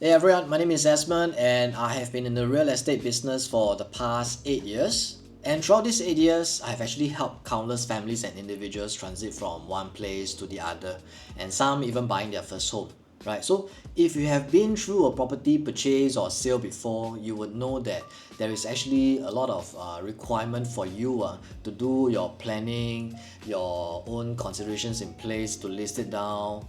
Hey everyone, my name is Esmond and I have been in the real estate business for the past 8 years. And throughout these 8 years, I have actually helped countless families and individuals transit from one place to the other, and some even buying their first home. Right, so if you have been through a property purchase or sale before, you would know that there is actually a lot of requirement for you to do your planning, your own considerations in place to list it down,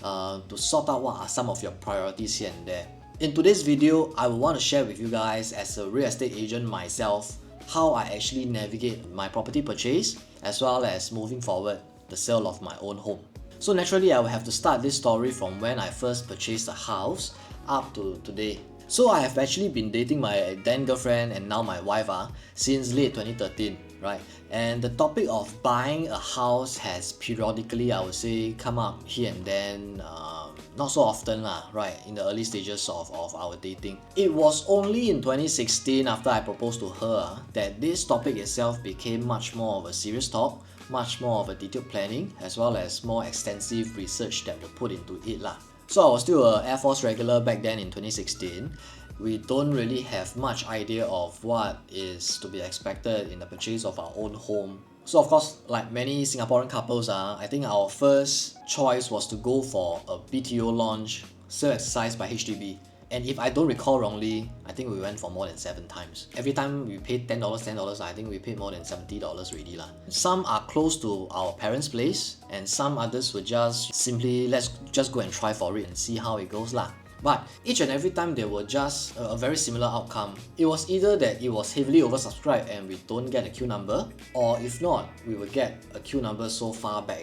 to sort out what are some of your priorities here and there. In today's video, I will want to share with you guys, as a real estate agent myself, how I actually navigate my property purchase as well as moving forward the sale of my own home. So naturally, I will have to start this story from when I first purchased a house up to today. So I have actually been dating my then girlfriend and now my wife since late 2013, right? And the topic of buying a house has periodically, I would say, come up here and then, not so often right, in the early stages of our dating. It was only in 2016, after I proposed to her, that this topic itself became much more of a serious talk, much more of a detailed planning, as well as more extensive research that were put into it lah. So I was still a Air Force regular back then in 2016. We don't really have much idea of what is to be expected in the purchase of our own home. So of course, like many Singaporean couples, I think our first choice was to go for a BTO launch sale exercise by HDB. And if I don't recall wrongly, I think we went for more than 7 times. Every time we paid $10, I think we paid more than $70 already lah. Some are close to our parents' place, and some others were just simply, let's just go and try for it and see how it goes lah. But each and every time there were just a very similar outcome. It was either that it was heavily oversubscribed and we don't get a queue number, or if not, we would get a queue number so far back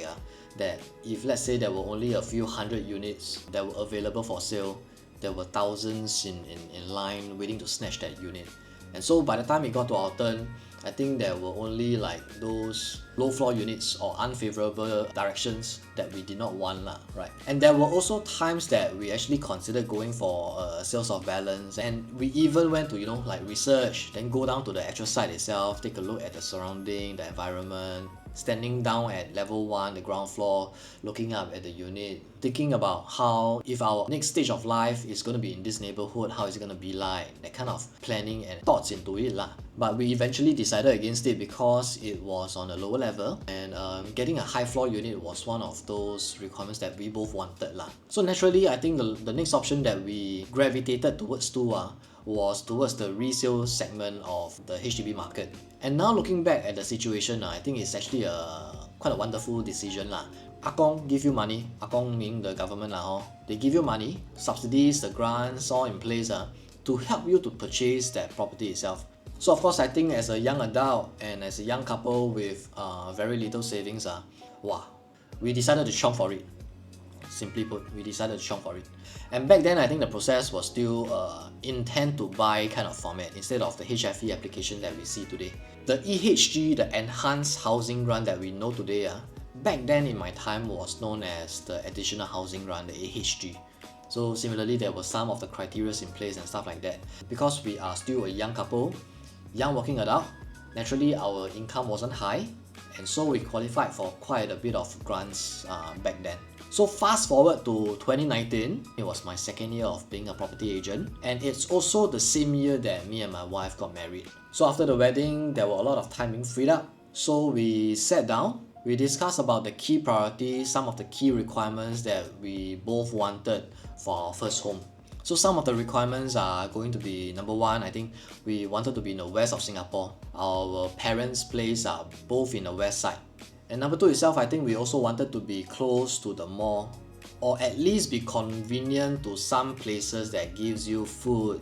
that if let's say there were only a few hundred units that were available for sale, there were thousands in line waiting to snatch that unit. And so by the time it got to our turn, I think there were only like those low floor units or unfavorable directions that we did not want lah, right? And there were also times that we actually considered going for sales of balance, and we even went to like research, then go down to the actual site itself, take a look at the surrounding, the environment, standing down at level 1, the ground floor, looking up at the unit, thinking about how, if our next stage of life is going to be in this neighborhood, how is it going to be like, that kind of planning and thoughts into it lah. But we eventually decided against it because it was on a lower level, and getting a high floor unit was one of those requirements that we both wanted lah. So naturally, I think the next option that we gravitated towards was towards the resale segment of the HDB market. And now looking back at the situation, I think it's actually quite a wonderful decision lah. Akong give you money, Akong meaning the government lah, they give you money, subsidies, the grants all in place to help you to purchase that property itself. So of course, I think as a young adult and as a young couple with very little savings, we decided to chomp for it. Simply put, we decided to chomp for it. And back then, I think the process was still intent to buy kind of format instead of the HFE application that we see today. The EHG, the Enhanced Housing Grant that we know today, back then in my time was known as the Additional Housing Grant, the AHG. So similarly, there were some of the criteria in place and stuff like that. Because we are still a young couple, young working adult, naturally our income wasn't high, and so we qualified for quite a bit of grants back then. So fast forward to 2019, it was my second year of being a property agent, and it's also the same year that me and my wife got married. So after the wedding, there were a lot of time being freed up. So we sat down, we discussed about the key priorities, some of the key requirements that we both wanted for our first home. So some of the requirements are going to be, number 1, I think we wanted to be in the west of Singapore. Our parents' place are both in the west side. And number 2 itself, I think we also wanted to be close to the mall, or at least be convenient to some places that gives you food,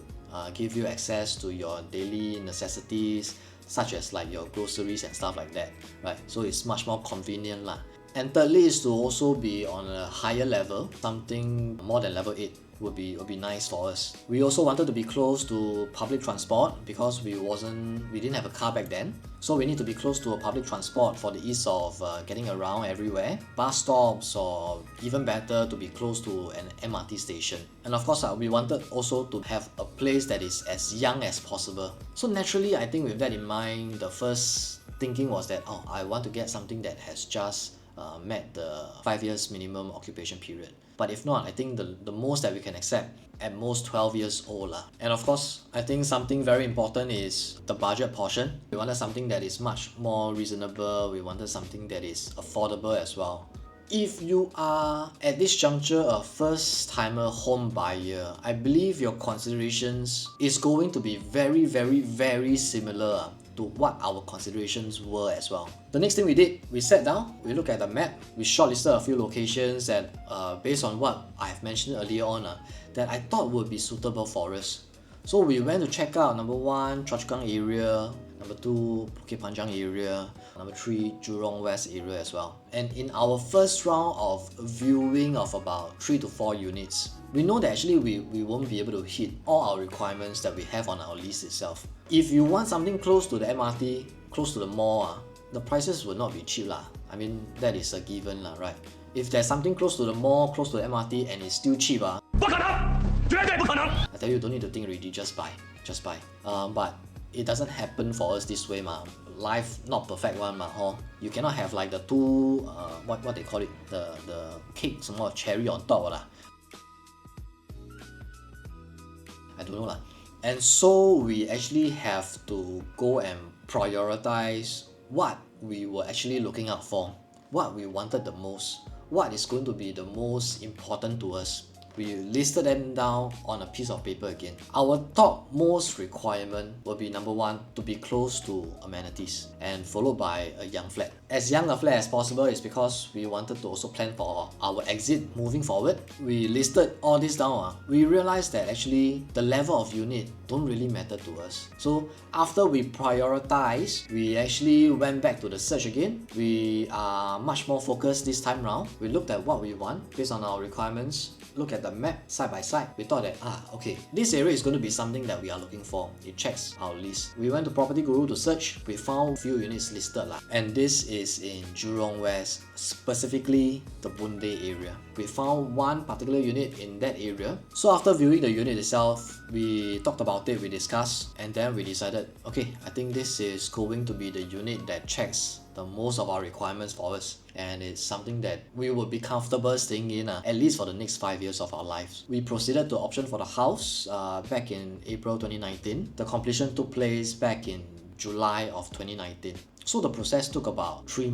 give you access to your daily necessities, such as like your groceries and stuff like that, right? So it's much more convenient lah. And thirdly is to also be on a higher level, something more than level 8. Would be nice for us. We also wanted to be close to public transport because we didn't have a car back then. So we need to be close to a public transport for the ease of getting around everywhere. Bus stops, or even better, to be close to an MRT station. And of course, we wanted also to have a place that is as young as possible. So naturally, I think with that in mind, the first thinking was that, I want to get something that has just met the 5 years minimum occupation period. But if not, I think the most that we can accept at most 12 years old lah. And of course, I think something very important is the budget portion. We wanted something that is much more reasonable. We wanted something that is affordable as well. If you are at this juncture a first-timer home buyer, I believe your considerations is going to be very, very, very similar to what our considerations were as well. The next thing we did, we sat down, we looked at the map, we shortlisted a few locations that based on what I've mentioned earlier on that I thought would be suitable for us. So we went to check out number 1, Choa Chu Kang area, number 2, Bukit Panjang area, number 3, Jurong West area as well. And in our first round of viewing of about 3 to 4 units, we know that actually we won't be able to hit all our requirements that we have on our list itself. If you want something close to the MRT, close to the mall, the prices will not be cheap lah. I mean, that is a given lah, right? If there's something close to the mall, close to the MRT and it's still cheap, I tell you, don't need to think already, just buy. But it doesn't happen for us this way ma. Life not perfect one ma, you cannot have like the two what they call it, the cake, some more cherry on top lah. I don't know lah. And so we actually have to go and prioritize what we were actually looking out for, what we wanted the most, what is going to be the most important to us. We listed them down on a piece of paper again. Our top most requirement will be number 1, to be close to amenities, and followed by a young flat. As young a flat as possible is because we wanted to also plan for our exit moving forward. We listed all this down. We realized that actually the level of unit don't really matter to us. So after we prioritize, we actually went back to the search again. We are much more focused this time round. We looked at what we want based on our requirements. Look at the map side by side. We thought that okay, this area is going to be something that we are looking for. It checks our list. We went to Property Guru to search. We found few units listed and this is in Jurong West, specifically the Boon Lay area. We found one particular unit in that area. So after viewing the unit itself, we talked about it, we discussed, and then we decided, okay, I think this is going to be the unit that checks the most of our requirements for us, and it's something that we would be comfortable staying in at least for the next 5 years of our lives. We proceeded to option for the house back in April 2019. The completion took place back in July of 2019. So the process took about 3.5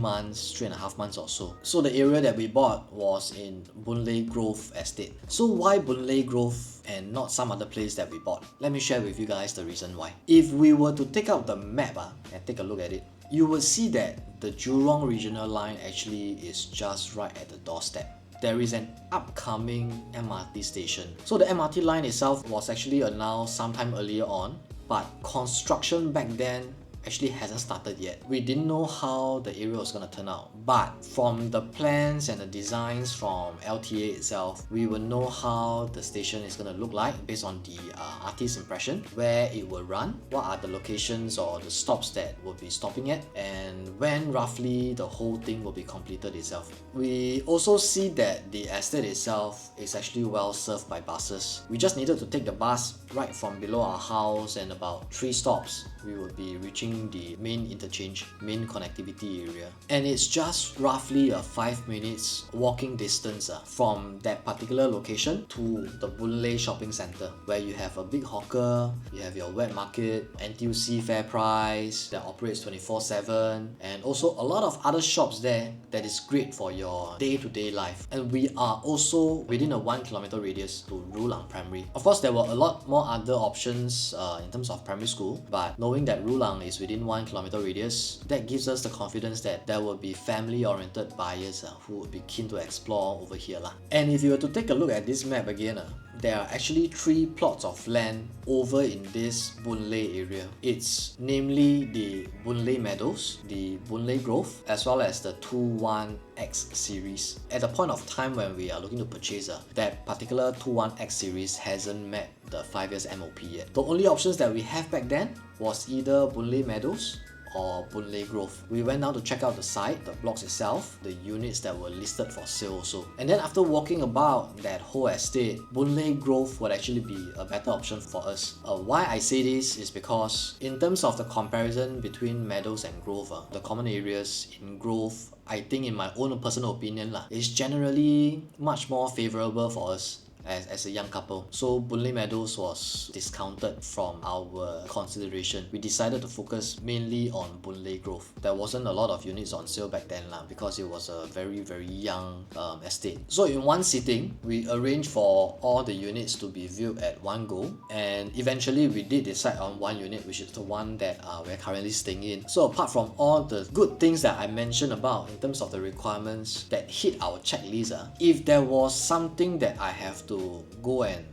months or so. So the area that we bought was in Boon Lay Grove Estate. So why Boon Lay Grove and not some other place that we bought? Let me share with you guys the reason why. If we were to take out the map and take a look at it, you will see that the Jurong Regional Line actually is just right at the doorstep. There is an upcoming MRT station. So the MRT line itself was actually announced sometime earlier on, but construction back then actually hasn't started yet. We didn't know how the area was going to turn out, but from the plans and the designs from LTA itself, we will know how the station is going to look like based on the artist's impression, where it will run, what are the locations or the stops that will be stopping at, and when roughly the whole thing will be completed itself. We also see that the estate itself is actually well served by buses. We just needed to take the bus right from below our house, and about 3 stops we would be reaching the main interchange, main connectivity area. And it's just roughly a 5 minutes walking distance from that particular location to the Boon Lay shopping center, where you have a big hawker, you have your wet market, NTUC Fair Price that operates 24/7, and also a lot of other shops there that is great for your day-to-day life. And we are also within a 1 kilometer radius to Rulang Primary. Of course, there were a lot more other options in terms of primary school, but knowing that Rulang is within 1 kilometer radius, that gives us the confidence that there will be family-oriented buyers who would be keen to explore over here. And if you were to take a look at this map again, there are actually 3 plots of land over in this Boon Lay area. It's namely the Boon Lay Meadows, the Boon Lay Grove, as well as the 21X series. At the point of time when we are looking to purchase, that particular 21X series hasn't met the 5 years MOP yet. The only options that we have back then was either Boon Lay Meadows or Boon Lay Grove. We went down to check out the site, the blocks itself, the units that were listed for sale also. And then after walking about that whole estate, Boon Lay Grove would actually be a better option for us. Why I say this is because in terms of the comparison between Meadows and Grove, the common areas in Grove, I think in my own personal opinion is generally much more favourable for us as a young couple. So Boon Lay Meadows was discounted from our consideration. We decided to focus mainly on Boon Lay Grove. There wasn't a lot of units on sale back then because it was a very young estate. So in one sitting, we arranged for all the units to be viewed at one go, and eventually we did decide on one unit, which is the one that we're currently staying in. So apart from all the good things that I mentioned about in terms of the requirements that hit our checklist, if there was something that I have to go and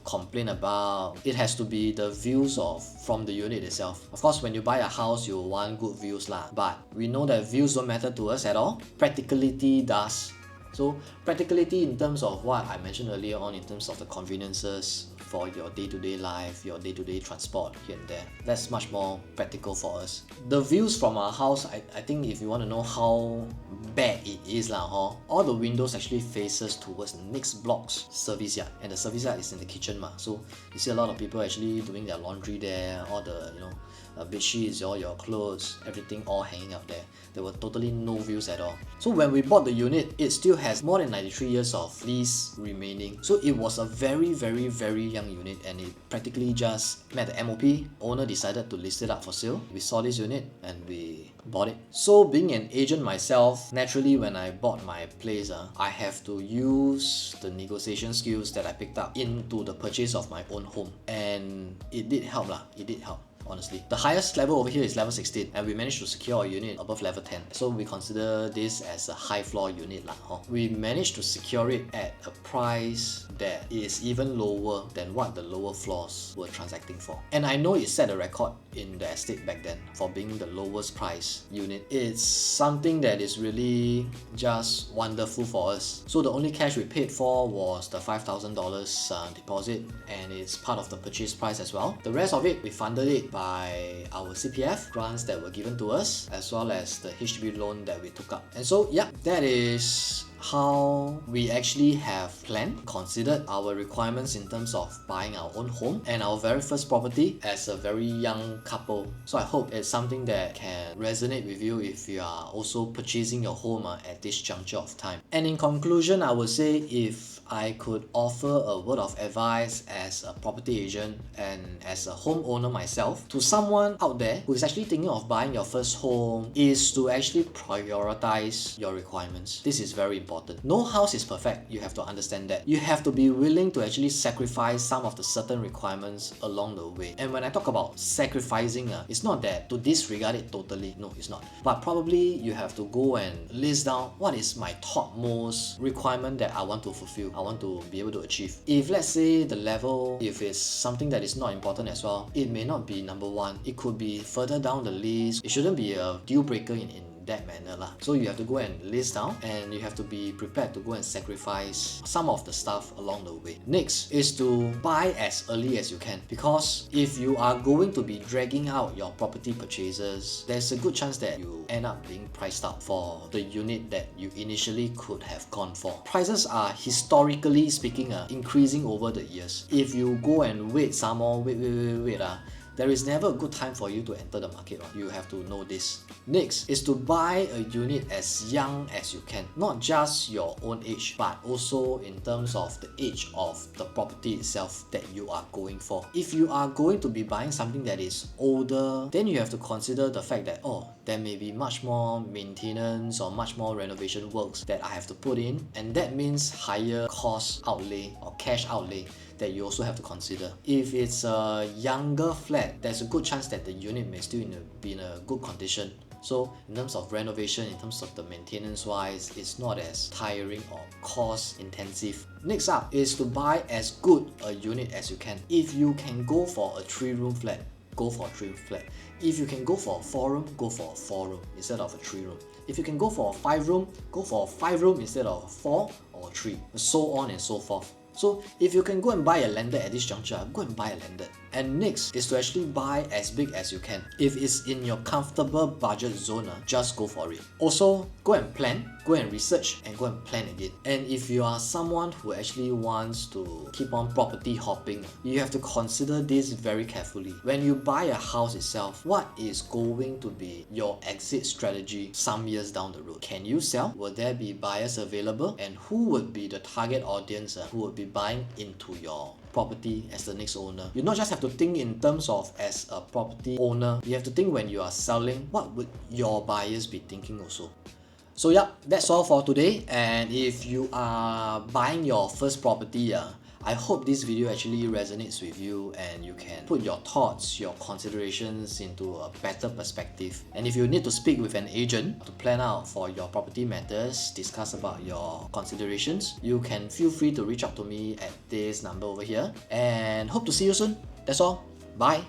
complain about, it has to be the views from the unit itself. Of course, when you buy a house, you want good views but we know that views don't matter to us at all. Practicality does. So practicality in terms of what I mentioned earlier on, in terms of the conveniences for your day-to-day life, your day-to-day transport here and there, that's much more practical for us. The views from our house, I think if you want to know how bad it is all the windows actually faces towards the next block's service yard, and the service yard is in the kitchen so you see a lot of people actually doing their laundry there, all the bed sheets, all your clothes, everything all hanging out there. There were totally no views at all. So when we bought the unit, it still has more than 93 years of lease remaining. So it was a very young unit, and it practically just met the MOP. Owner decided to list it up for sale. We saw this unit and we bought it. So being an agent myself, naturally when I bought my place, I have to use the negotiation skills that I picked up into the purchase of my own home, and it did help It did help. Honestly, the highest level over here is level 16, and we managed to secure a unit above level 10, so we consider this as a high floor unit We managed to secure it at a price that is even lower than what the lower floors were transacting for, and I know it set a record in the estate back then for being the lowest price unit. It's something that is really just wonderful for us. So the only cash we paid for was the $5,000 deposit, and it's part of the purchase price as well. The rest of it, we funded it by our CPF grants that were given to us, as well as the HDB loan that we took up. And so that is how we actually have considered our requirements in terms of buying our own home and our very first property as a very young couple. So I hope it's something that can resonate with you if you are also purchasing your home at this juncture of time. And in conclusion, I would say, if I could offer a word of advice as a property agent and as a homeowner myself to someone out there who is actually thinking of buying your first home, is to actually prioritize your requirements. This is very important. No house is perfect. You have to understand that. You have to be willing to actually sacrifice some of the certain requirements along the way. And when I talk about sacrificing, it's not that to disregard it totally. No, it's not. But probably you have to go and list down what is my topmost requirement that I want to fulfill, I want to be able to achieve. If let's say the level, if it's something that is not important as well, it may not be number one. It could be further down the list. It shouldn't be a deal breaker in that manner So you have to go and list down, and you have to be prepared to go and sacrifice some of the stuff along the way. Next is to buy as early as you can, because if you are going to be dragging out your property purchases, there's a good chance that you end up being priced out for the unit that you initially could have gone for. Prices are, historically speaking, increasing over the years. If you go and wait some more, wait, there is never a good time for you to enter the market. You have to know this. Next is to buy a unit as young as you can. Not just your own age, but also in terms of the age of the property itself that you are going for. If you are going to be buying something that is older, then you have to consider the fact that, there may be much more maintenance or much more renovation works that I have to put in, and that means higher cost outlay or cash outlay that you also have to consider. If it's a younger flat, there's a good chance that the unit may still be in a good condition. So in terms of renovation, in terms of the maintenance wise, it's not as tiring or cost intensive. Next up is to buy as good a unit as you can. If you can go for a 3-room flat, go for a 3-room flat. If you can go for a 4-room, go for a 4-room instead of a 3-room. If you can go for a 5-room, go for a 5-room instead of a 4 or 3, so on and so forth. So if you can go and buy a landed at this juncture, go and buy a landed. And next is to actually buy as big as you can. If it's in your comfortable budget zone, just go for it. Also, go and plan, go and research, and go and plan again. And if you are someone who actually wants to keep on property hopping, you have to consider this very carefully. When you buy a house itself, what is going to be your exit strategy some years down the road? Can you sell? Will there be buyers available? And who would be the target audience who would be buying into your property as the next owner? You not just have to think in terms of as a property owner, you have to think when you are selling, what would your buyers be thinking also? So yeah, that's all for today. And if you are buying your first property, I hope this video actually resonates with you and you can put your thoughts, your considerations into a better perspective. And if you need to speak with an agent to plan out for your property matters, discuss about your considerations, you can feel free to reach out to me at this number over here. And hope to see you soon. That's all. Bye.